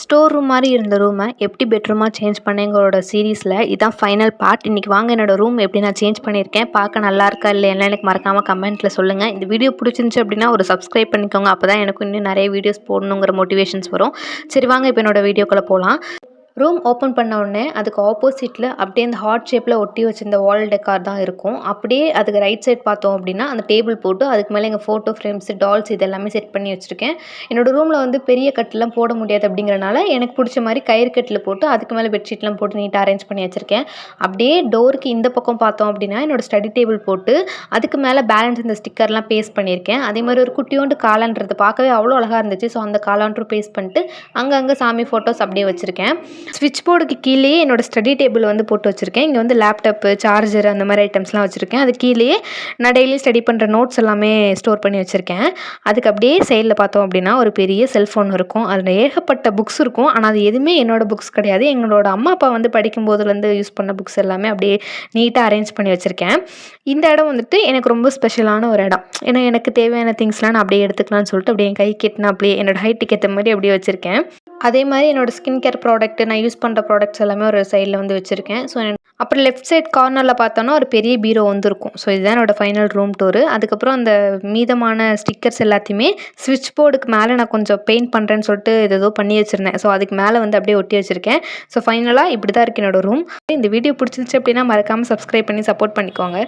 Store room மாதிரி இருந்த ரூமை எப்படி பெட்ரூமாக சேஞ்ச் பண்ணேங்கிறோட சீரீஸில் இதான் ஃபைனல் பார்ட். இன்றைக்கி வாங்க என்னோட ரூம் எப்படி நான் சேஞ்ச் பண்ணியிருக்கேன், பார்க்க நல்லா இருக்கா இல்லையா எனக்கு மறக்காமல் கமெண்ட்டில் சொல்லுங்கள். இந்த வீடியோ பிடிச்சிருந்துச்சி அப்படின்னா ஒரு சப்ஸ்கிரைப் பண்ணிக்கோங்க. அப்போ தான் எனக்கு இன்னும் நிறைய வீடியோஸ் போடணுங்கிற மோட்டிவேஷன்ஸ் வரும். சரி வாங்க இப்போ என்னோடய வீடியோக்குள்ளே போகலாம். ரூம் ஓப்பன் பண்ண உடனே அதுக்கு ஆப்போசிட்டில் அப்படியே அந்த ஹார்ட் ஷேப்பில் ஒட்டி வச்சிருந்த வால் டெக்கார் தான் இருக்கும். அப்படியே அதுக்கு ரைட் சைட் பார்த்தோம் அப்படின்னா அந்த டேபிள் போட்டு அதுக்கு மேலே எங்கள் ஃபோட்டோ ஃப்ரேம்ஸு, டால்ஸ் இது எல்லாமே செட் பண்ணி வச்சுருக்கேன். என்னோடய ரூமில் வந்து பெரிய கட்டிலாம் போட முடியாது அப்படிங்கிறனால எனக்கு பிடிச்ச மாதிரி கயிறு கட்டில் போட்டு அதுக்கு மேலே பெட்ஷீட்லாம் போட்டு நீட்டாக அரேஞ்ச் பண்ணி வச்சுருக்கேன். அப்படியே டோருக்கு இந்த பக்கம் பார்த்தோம் அப்படின்னா என்னோடய ஸ்டடி டேபிள் போட்டு அதுக்கு மேலே பேலன்ஸ் இந்த ஸ்டிக்கர்லாம் பேஸ்ட் பண்ணியிருக்கேன். அதே மாதிரி ஒரு குட்டியோண்டு காலான்றது பார்க்கவே அவ்வளோ அழகாக இருந்துச்சு. ஸோ அந்த காலான்ட்ரும் பேஸ்ட் பண்ணிட்டு அங்கங்கே சாமி ஃபோட்டோஸ் அப்படியே வச்சுருக்கேன். ஸ்விட்ச் போர்டுக்கு கீழேயே என்னோடய ஸ்டடி டேபிள் வந்து போட்டு வச்சுருக்கேன். இங்கே வந்து லேப்டாப்பு, சார்ஜர் அந்த மாதிரி ஐட்டம்ஸ்லாம் வச்சுருக்கேன். அது கீழேயே நான் டெய்லி ஸ்டடி பண்ணுற நோட்ஸ் எல்லாமே ஸ்டோர் பண்ணி வச்சுருக்கேன். அதுக்கு அப்படியே சைடில் பார்த்தோம் அப்படின்னா ஒரு பெரிய செல்ஃபோன் இருக்கும். அதில் ஏகப்பட்ட புக்ஸ் இருக்கும். ஆனால் அது எதுவுமே என்னோடய புக்ஸ் கிடையாது. எங்களோட அம்மா அப்பா வந்து படிக்கும்போதுலேருந்து யூஸ் பண்ண புக்ஸ் எல்லாமே அப்படியே நீட்டாக அரேஞ்ச் பண்ணி வச்சுருக்கேன். இந்த இடம் வந்துட்டு எனக்கு ரொம்ப ஸ்பெஷலான ஒரு இடம். ஏன்னா எனக்கு தேவையான திங்ஸ்லாம் நான் அப்படியே எடுத்துக்கலாம்னு சொல்லிட்டு அப்படியே என் கை கெட்டினா அப்படியே என்னோடய ஹைட்டுக்கு ஏற்ற மாதிரி அப்படியே வச்சுருக்கேன். அதே மாதிரி என்னோடய ஸ்கின் கேர் ப்ராடக்ட்டு, நான் யூஸ் பண்ணுற ப்ராடக்ட்ஸ் எல்லாமே ஒரு சைடில் வந்து வச்சுருக்கேன். ஸோ அப்புறம் லெஃப்ட் சைட் கார்னரில் பார்த்தோன்னா ஒரு பெரிய பீரோ வந்துருக்கும். ஸோ இதுதான் என்னோடய ஃபைனல் ரூம் டூரு. அதுக்கப்புறம் அந்த மீதமான ஸ்டிக்கர்ஸ் எல்லாத்தையுமே ஸ்விட்ச் போர்டுக்கு மேலே நான் கொஞ்சம் பெயிண்ட் பண்ணுறேன்னு சொல்லிட்டு ஏதோ பண்ணி வச்சுருந்தேன். ஸோ அதுக்கு மேலே வந்து அப்படியே ஒட்டி வச்சுருக்கேன். ஸோ ஃபைனலாக இப்படி தான் இருக்குது என்னோடய ரூம். இந்த வீடியோ பிடிச்சிருந்துச்சு அப்படின்னா மறக்காமல் சப்ஸ்கிரைப் பண்ணி சப்போர்ட் பண்ணிக்கோங்க.